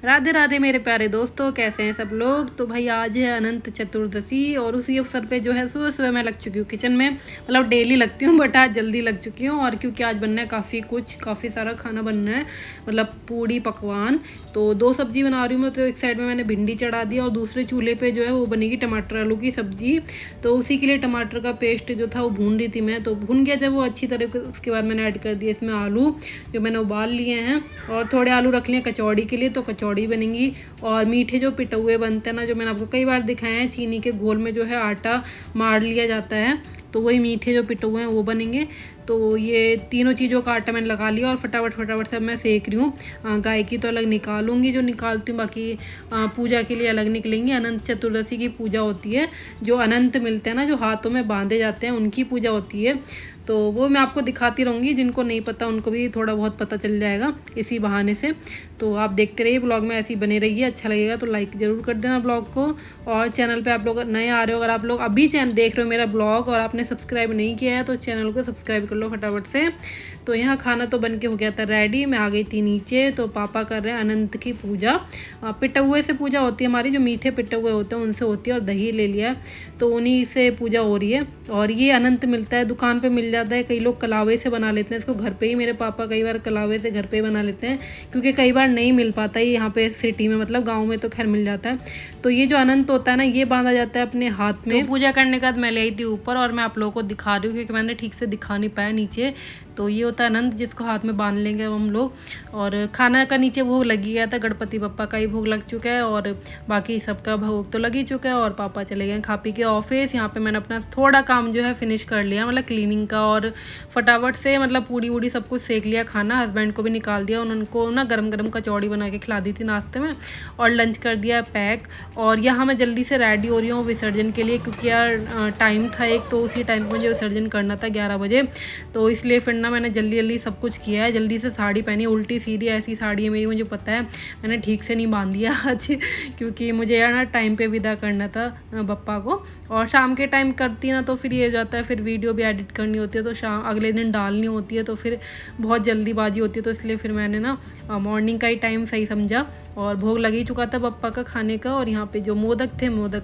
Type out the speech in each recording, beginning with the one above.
राधे राधे मेरे प्यारे दोस्तों, कैसे हैं सब लोग। तो भाई आज है अनंत चतुर्दशी और उसी अवसर पे जो है सुबह सुबह मैं लग चुकी हूँ किचन में। मतलब डेली लगती हूँ बट आज जल्दी लग चुकी हूँ। और क्योंकि आज बनना है काफ़ी सारा खाना बनना है, मतलब पूड़ी पकवान। तो 2 सब्जी बना रही हूँ मैं। तो एक साइड में मैंने भिंडी चढ़ा दिया और दूसरे चूल्हे पे जो है वो बनेगी टमाटर आलू की सब्जी। तो उसी के लिए टमाटर का पेस्ट जो था वो भून रही थी मैं। तो भून गया जब वो अच्छी तरह, उसके बाद मैंने ऐड कर दिया इसमें आलू जो मैंने उबाल लिए हैं। और थोड़े आलू रख लिए कचौड़ी के लिए, तो कचौड़ी बनेंगी। और मीठे जो पिटौए बनते हैं ना, जो मैंने आपको कई बार दिखाए हैं, चीनी के घोल में जो है आटा मार लिया जाता है, तो वही मीठे जो पिटौए हैं वो बनेंगे। तो ये तीनों चीज़ों का आटा मैंने लगा लिया और फटाफट सब मैं सेक रही हूँ। गाय की तो अलग निकालूंगी, जो निकालती हूँ बाकी पूजा के लिए अलग निकलेंगी। अनंत चतुर्दशी की पूजा होती है, जो अनंत मिलते हैं ना, जो हाथों में बांधे जाते हैं, उनकी पूजा होती है। तो वो मैं आपको दिखाती रहूँगी, जिनको नहीं पता उनको भी थोड़ा बहुत पता चल जाएगा इसी बहाने से। तो आप देखते रहिए ब्लॉग में, ऐसी बने रहिए। अच्छा लगेगा तो लाइक ज़रूर कर देना ब्लॉग को। और चैनल पे आप लोग नए आ रहे हो, अगर आप लोग अभी चैनल देख रहे हो मेरा ब्लॉग और आपने सब्सक्राइब नहीं किया है तो चैनल को सब्सक्राइब कर लो फटाफट से। तो यहाँ खाना तो बन के हो गया था रेडी, मैं आ गई थी नीचे। तो पापा कर रहे हैं अनंत की पूजा। पिटौए से पूजा होती है हमारी, जो मीठे पिटौए होते हैं उनसे होती है। और दही ले लिया है तो उन्हीं से पूजा हो रही है। और ये अनंत मिलता है, दुकान पे मिल जाता है। कई लोग कलावे से बना लेते हैं इसको, घर पे ही मेरे पापा कई बार कलावे से घर पे ही बना लेते हैं, क्योंकि कई बार नहीं मिल पाता है यहाँ पे सिटी में। मतलब गाँव में तो खैर मिल जाता है। तो ये जो अनंत होता है ना, ये बांधा जाता है अपने हाथ में। तो पूजा करने के बाद मैं ले आई थी ऊपर और मैं आप लोगों को दिखा रही हूँ, क्योंकि मैंने ठीक से दिखा नहीं पाया नीचे। तो ये होता है अनंत, जिसको हाथ में बांध लेंगे हम लोग। और खाना का नीचे भोग लगी गया था, गणपति बप्पा का ही भोग लग चुका है और बाकी सबका भोग तो लग ही चुका है। और पापा चले गए खा पी के ऑफिस। यहाँ पे मैंने अपना थोड़ा काम जो है फिनिश कर लिया, मतलब क्लीनिंग का। और फटाफट से मतलब पूड़ी वूड़ी सब कुछ सेक लिया, खाना हस्बैंड को भी निकाल दिया। उनको ना गरम गरम कचौड़ी बना के खिला दी थी नाश्ते में। और लंच कर दिया पैक। और यहाँ मैं जल्दी से रेडी हो रही हूँ विसर्जन के लिए, क्योंकि यार टाइम था एक, तो उसी टाइम पर मुझे विसर्जन करना था 11 बजे। तो इसलिए फिर ना मैंने जल्दी सब कुछ किया है। जल्दी से साड़ी पहनी, उल्टी सीधी ऐसी साड़ी है मेरी, मुझे पता है। मैंने ठीक से नहीं बांध दिया आज, क्योंकि मुझे यार ना टाइम पे विदा करना था बप्पा को। और शाम के टाइम करती ना तो फिर ये हो जाता है, फिर वीडियो भी एडिट करनी होती है, तो शाम अगले दिन डालनी होती है, तो फिर बहुत जल्दीबाजी होती है। तो इसलिए फिर मैंने ना मॉर्निंग का ही टाइम सही समझा। और भोग लग ही चुका था बप्पा का खाने का। और यहाँ पे जो मोदक थे, मोदक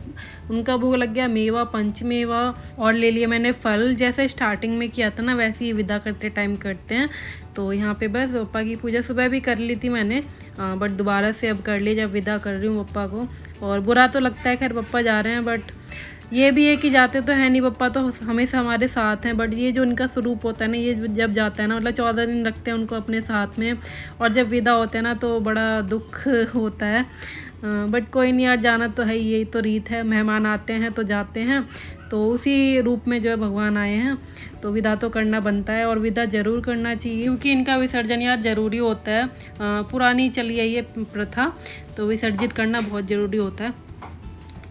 उनका भोग लग गया, मेवा पंचमेवा। और ले लिया मैंने फल, जैसे स्टार्टिंग में किया था ना वैसे ही विदा करते टाइम करते हैं। तो यहाँ पे बस पप्पा की पूजा सुबह भी कर ली थी मैंने, बट दोबारा से अब कर ली जब विदा कर रही हूँ पप्पा को। और बुरा तो लगता है खैर पप्पा जा रहे हैं, बट ये भी है कि जाते तो है नहीं, पप्पा तो हमेशा हमारे साथ हैं। बट ये जो उनका स्वरूप होता है ना, ये जब जाता है ना, मतलब 14 दिन रखते हैं उनको अपने साथ में, और जब विदा होते हैं ना तो बड़ा दुख होता है। बट कोई नहीं यार, जाना तो है, यही तो रीत है, मेहमान आते हैं तो जाते हैं। तो उसी रूप में जो है भगवान आए हैं, तो विदा तो करना बनता है और विदा ज़रूर करना चाहिए, क्योंकि इनका विसर्जन यार ज़रूरी होता है। पुरानी चली आई है प्रथा, तो विसर्जित करना बहुत ज़रूरी होता है।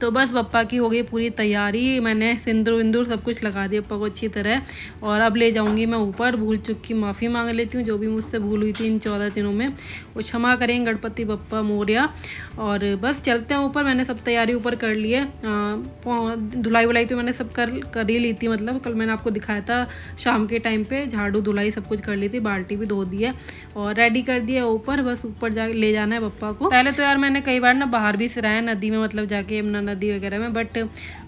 तो बस पप्पा की हो गई पूरी तैयारी, मैंने सिंदूर विंदूर सब कुछ लगा दिया पप्पा को अच्छी तरह। और अब ले जाऊंगी मैं ऊपर। भूल चुक की माफ़ी मांग लेती हूँ, जो भी मुझसे भूल हुई थी इन 14 दिनों में, वो क्षमा करेंगे गणपति बप्पा मोरया। और बस चलते हैं ऊपर। मैंने सब तैयारी ऊपर कर ली है। धुलाई वुलाई तो मैंने सब कर ही ली थी, मतलब कल मैंने आपको दिखाया था शाम के टाइम पे, झाड़ू धुलाई सब कुछ कर ली थी, बाल्टी भी धो दी है और रेडी कर दिया ऊपर। बस ऊपर जा ले जाना है पप्पा को। पहले तो यार मैंने कई बार ना बाहर भी सिराया नदी में, मतलब जाके यमुना नदी वगैरह में, बट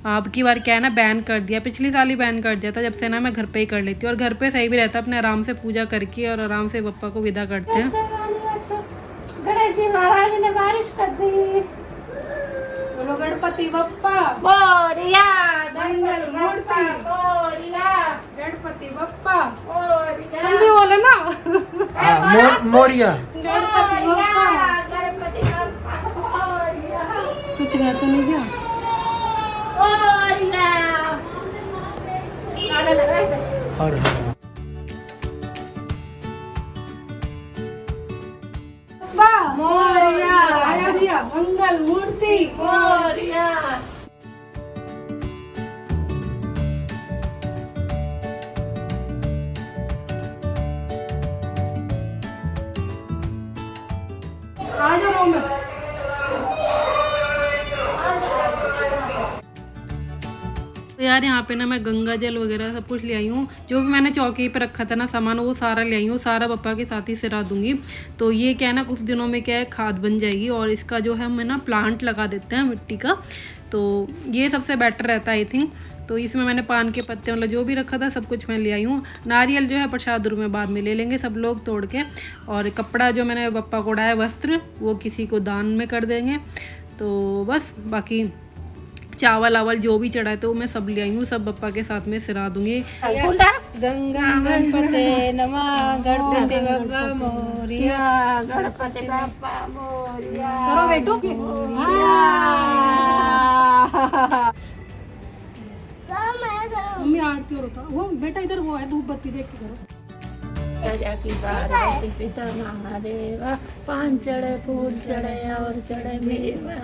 अब की बार क्या है ना, बैन कर दिया। पिछली साल ही बैन कर दिया था, जब से ना मैं घर पे ही कर लेती हूँ। और घर पे सही भी रहता है, अपने आराम से पूजा करके और आराम से पप्पा को विदा करते हैं। गणेश जी महाराज ने बारिश कर दी। बोलो गणपति बप्पा मोरया, मंगल मूर्ति मोरया, गणपति बप्पा। मोरया, हम भी बोले ना मोरिया गणपति बप्पा। गणपति बप्पा, मोरया, कुछ रह तो नहीं गया। मोरया। गाना लगा है हर मोरया, आराध्या मंगल मूर्ति मोरया। आ जाओ में। तो यार यहाँ पे ना मैं गंगा जल वगैरह सब कुछ ले आई हूँ, जो भी मैंने चौकी पे रखा था ना सामान वो सारा ले आई हूँ, सारा पापा के साथ ही सिरा दूँगी। तो ये क्या है ना कुछ दिनों में क्या है खाद बन जाएगी और इसका जो है हम ना प्लांट लगा देते हैं मिट्टी का, तो ये सबसे बेटर रहता है आई थिंक। तो इसमें मैंने पान के पत्ते मतलब जो भी रखा था सब कुछ मैं ले आई हूँ। नारियल जो है प्रसाद रूप में बाद में ले लेंगे सब लोग तोड़ के, और कपड़ा जो मैंने पप्पा को उड़ाया वस्त्र वो किसी को दान में कर देंगे। तो बस बाकी चावल आवल जो भी चढ़ाए थे वो मैं सब ले आई हूँ, सब पप्पा के साथ में सिरा दूंगी। गंगा गणपते नमः गणपति बप्पा मोरिया गणपति बप्पा मोरिया करो बेटो मम्मी आरती और होता वो बेटा इधर वो है धूप बत्ती देख के करो। की पार्वती पिता महादेवा, पान चढ़े फूल चढ़े और चढ़े मेवा,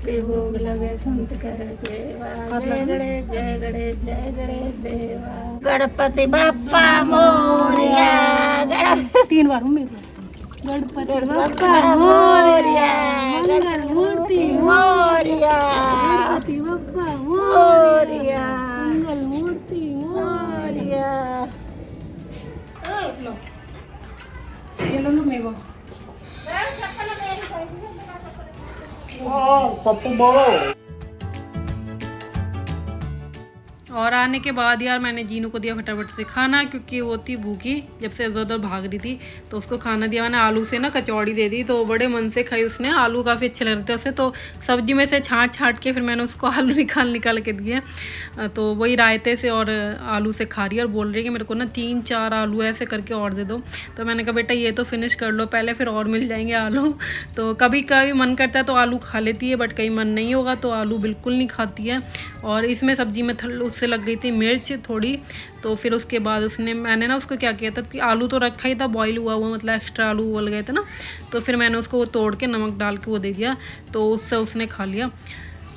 पे भोग लगे संत करे सेवा, जय गणेश जय गणेश जय गणेश देवा, गणपति बप्पा मोरिया गणपति 3 बार मम्मी गणपति बप्पा मोरिया गणपति मूर्ति मोरिया गणपति बप्पा मोरिया मंगल मूर्ति मोरिया। ये लो मेवा। पप्पू बोलो। और आने के बाद यार मैंने जीनू को दिया फटाफट से खाना, क्योंकि वो थी भूखी जब से इधर उधर भाग रही थी, तो उसको खाना दिया मैंने। आलू से ना कचौड़ी दे दी, तो बड़े मन से खाई उसने। आलू काफ़ी अच्छे लग रहे थे उसे, तो सब्जी में से छाँट के फिर मैंने उसको आलू निकाल के दिए। तो वही रायते से और आलू से खा रही है और बोल रही है कि मेरे को ना 3-4 आलू ऐसे करके और दे दो। तो मैंने कहा बेटा ये तो फिनिश कर लो पहले, फिर और मिल जाएंगे आलू। तो कभी कभी मन करता है तो आलू खा लेती है, बट कहीं मन नहीं होगा तो आलू बिल्कुल नहीं खाती है। और इसमें सब्जी में उससे लग गई थी मिर्च थोड़ी, तो फिर उसके बाद मैंने ना उसको क्या किया था कि आलू तो रखा ही था बॉईल हुआ मतलब एक्स्ट्रा आलू उबल गए थे ना, तो फिर मैंने उसको वो तोड़ के नमक डाल के वो दे दिया, तो उससे उसने खा लिया।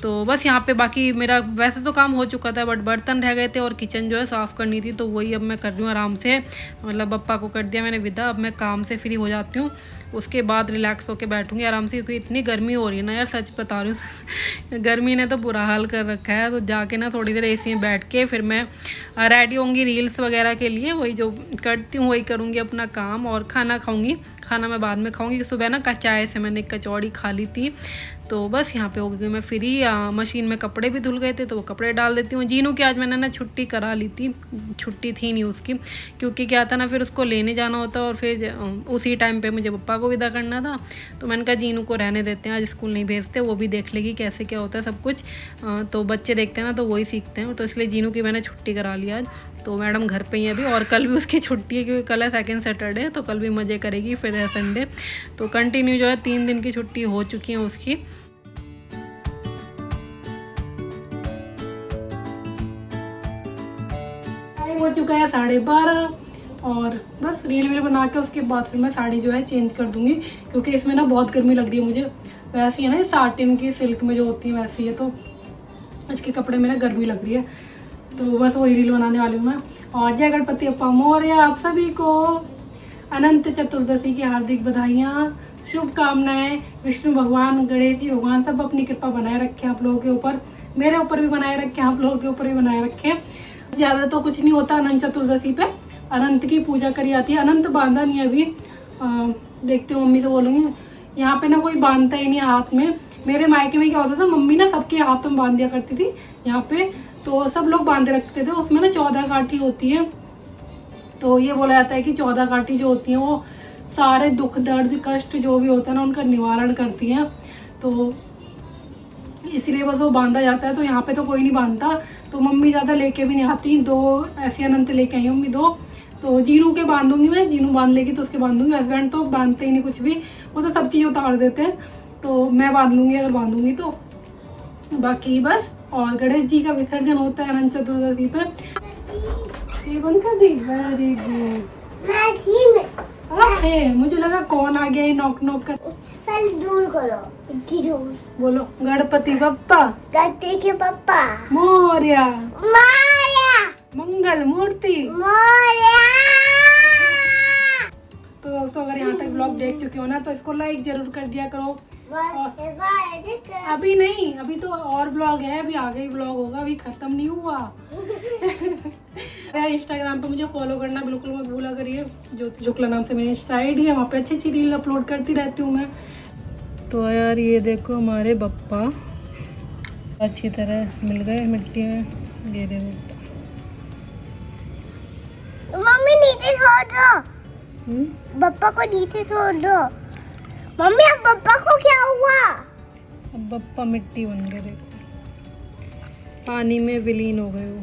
तो बस यहाँ पे बाकी मेरा वैसे तो काम हो चुका था, बट बर्तन रह गए थे और किचन जो है साफ़ करनी थी, तो वही अब मैं कर रही हूँ आराम से। मतलब पप्पा को कर दिया मैंने विदा, अब मैं काम से फ्री हो जाती हूँ, उसके बाद रिलैक्स होकर बैठूँगी आराम से, क्योंकि इतनी गर्मी हो रही है ना यार, सच बता रही हूँ गर्मी ने तो बुरा हाल कर रखा है। तो जाके ना थोड़ी देर एसी में बैठ के फिर मैं रेडी होंगी रील्स वगैरह के लिए, वही जो करती हूँ वही करूँगी अपना काम, और खाना खाऊँगी। खाना मैं बाद में खाऊँगी, सुबह ना चाय से मैंने कचौड़ी खा ली थी। तो बस यहाँ पे हो गई मैं फ्री। मशीन में कपड़े भी धुल गए थे तो वो कपड़े डाल देती हूँ। जीनू की आज मैंने ना छुट्टी करा ली थी, छुट्टी थी नहीं उसकी, क्योंकि क्या था ना फिर उसको लेने जाना होता और फिर उसी टाइम पे मुझे पप्पा को विदा करना था। तो मैंने कहा जीनू को रहने देते हैं, आज स्कूल नहीं भेजते, वो भी देख लेगी कैसे क्या होता है सब कुछ। तो बच्चे देखते हैं ना तो वही सीखते हैं, तो इसलिए जीनू की मैंने छुट्टी करा ली आज। तो मैडम घर पे ही है अभी, और कल भी उसकी छुट्टी है क्योंकि कल है 2nd सैटरडे, तो कल भी मज़े करेगी। फिर है संडे, तो कंटिन्यू जो है 3 दिन की छुट्टी हो चुकी है उसकी। हो चुका है 12:30, और बस रील बना के उसके बाद फिर मैं साड़ी जो है चेंज कर दूंगी, क्योंकि इसमें ना बहुत गर्मी लग रही है मुझे। वैसी है ना साटिन की सिल्क में जो होती है वैसी है, तो इसके कपड़े में ना गर्मी लग रही है, तो बस वही रील बनाने वाली हूँ मैं। और जय गणपति बप्पा मोरया, आप सभी को अनंत चतुर्दशी की हार्दिक बधाइयाँ, शुभकामनाएं। विष्णु भगवान, गणेश जी भगवान सब अपनी कृपा बनाए रखें आप लोगों के ऊपर, मेरे ऊपर भी बनाए रखें, आप लोगों के ऊपर भी बनाए रखें। ज़्यादा तो कुछ नहीं होता अनंत चतुर्दशी पे, अनंत की पूजा करी जाती है। अनंत बांधा नहीं अभी, देखती हूँ मम्मी से बोलूँगी। यहाँ पे ना कोई बांधता ही नहीं हाथ में। मेरे मायके में क्या होता था, मम्मी ना सबके हाथ में बांध दिया करती थी यहाँ पे, तो सब लोग बांधे रखते थे। उसमें ना 14 काठी होती है, तो ये बोला जाता है कि 14 काठी जो होती हैं वो सारे दुख दर्द कष्ट जो भी होता है ना उनका निवारण करती हैं, तो इसलिए बस वो बांधा जाता है। तो यहाँ पे तो कोई नहीं बांधता, तो मम्मी ज़्यादा लेके भी नहीं आती। 2 ऐसे अनंत लेके आई मम्मी 2, तो जीनू के बांधूंगी मैं, जीनू बांध लेगी तो उसके बांधूंगी। हस्बैंड तो बांधते ही नहीं कुछ भी, वो तो सब चीज़ उतार देते हैं, तो मैं बांध लूँगी अगर बांधूंगी तो। बाकी बस, और गणेश जी का विसर्जन होता है अनंत चतुर्दशी पे। ये बंद कर दी, वेरी गुड। अरे मुझे लगा कौन आ गया नॉक नॉक कर। दूर करो, दूर बोलो गणपति बप्पा, गणपति के पप्पा मोरया, मोरया, मंगल मूर्ति मोरया। तो दोस्तों अगर यहाँ तक ब्लॉग देख चुके हो ना तो इसको लाइक जरूर कर दिया करो, अभी नहीं, अभी तो और ब्लॉग है, अभी आगे ही ब्लॉग होगा, अभी खत्म नहीं हुआ। यार इंस्टाग्राम पे मुझे फॉलो करना बिल्कुल मत भूला करिए, ज्योति शुक्ला नाम से मेरी इंस्टा आईडी है, वहाँ पे अच्छी अच्छी रील अपलोड करती रहती हूँ मैं। तो यार ये देखो हमारे बप्पा अच्छी तरह मिल गए मिट्टी में, ये देखो। मम्मी नीचे छोड़ दो, बप्पा को नीचे छोड़ दो। मम्मी अब बप्पा को क्या हुआ? अब बप्पा मिट्टी बन गए, देखो पानी में विलीन हो गए वो।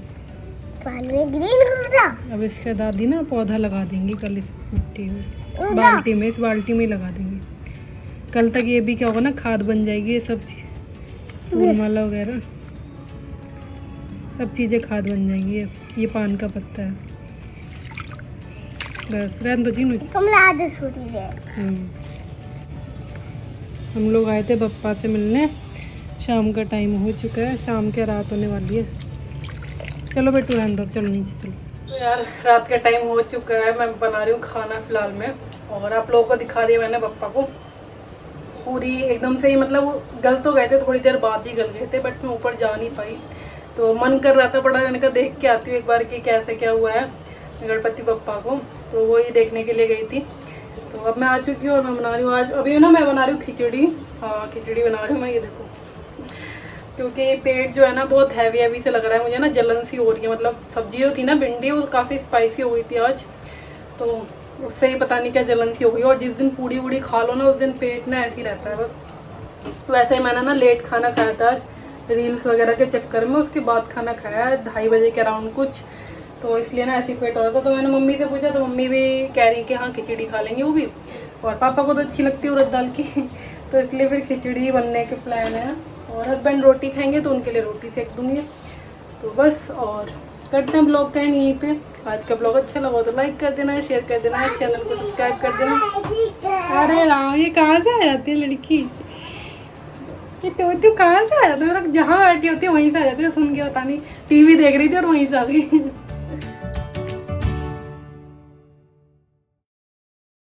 पानी में ग्रीन हो गया। अब इसके दादी ना पौधा लगा देंगी कल इस मिट्टी में, बाल्टी में, इस बाल्टी में ही लगा देंगी। कल तक ये भी क्या होगा ना, खाद बन जाएगी ये सब चीज, फूलमाला वगैरह सब चीज़ें खाद बन जाएंगी। ये पान का पत्ता है, बस रहने दो जी मुझे। हम लोग आए थे बप्पा से मिलने, शाम का टाइम हो चुका है, शाम के रात होने वाली है। चलो बेटू रहने दो, चलो नीचे चलो। तो यार रात का टाइम हो चुका है, मैं बना रही हूँ खाना फिलहाल में, और आप लोगों को दिखा दिया मैंने बप्पा को पूरी एकदम से ही, मतलब वो गल तो गए थे, थोड़ी देर बाद ही गल गए थे, बट मैं ऊपर जा नहीं पाई। तो मन कर रहा था बड़ा, मैंने कहा देख के आती हूँ एक बार कि कैसे क्या हुआ है गणपति बप्पा को, तो वही देखने के लिए गई थी। तो अब मैं आ चुकी हूँ और मैं बना रही हूँ आज, अभी ना मैं बना रही हूँ खिचड़ी। हाँ खिचड़ी बना रही हूँ मैं, ये देखो, क्योंकि पेट जो है ना बहुत हैवी हैवी से लग रहा है मुझे ना, जलन सी हो रही है। मतलब सब्जी जो थी ना भिंडी, वो काफ़ी स्पाइसी हो गई थी आज, तो उससे ही पता नहीं क्या जलन सी हो गई। और जिस दिन पूड़ी वूड़ी खा लो ना, उस दिन पेट ना ऐसे ही रहता है बस। वैसे ही मैंने ना लेट खाना खाया था आज, रील्स वगैरह के चक्कर में, उसके बाद खाना खाया 2:30 बजे के अराउंड कुछ, तो इसलिए ना ऐसी पेट हो रहा था। तो मैंने मम्मी से पूछा, तो मम्मी भी कह रही कि हाँ खिचड़ी खा लेंगे वो भी, और पापा को तो अच्छी लगती है उड़द दाल की तो इसलिए फिर खिचड़ी बनने के प्लान है। और हस्बैंड रोटी खाएंगे तो उनके लिए रोटी सेक दूँगी। तो बस, और करते हैं ब्लॉग का यहीं पे। आज का ब्लॉग अच्छा लगा तो लाइक कर देना, शेयर कर देना, चैनल को सब्सक्राइब कर देना। अरे राम, ये कहाँ से आ जाती है लड़की, कि तू कहाँ से आ जाती है, मतलब जहाँ बैठी होती है वहीं से आ जाती है, सुन के पता नहीं टीवी देख रही थी और वहीं से आ गई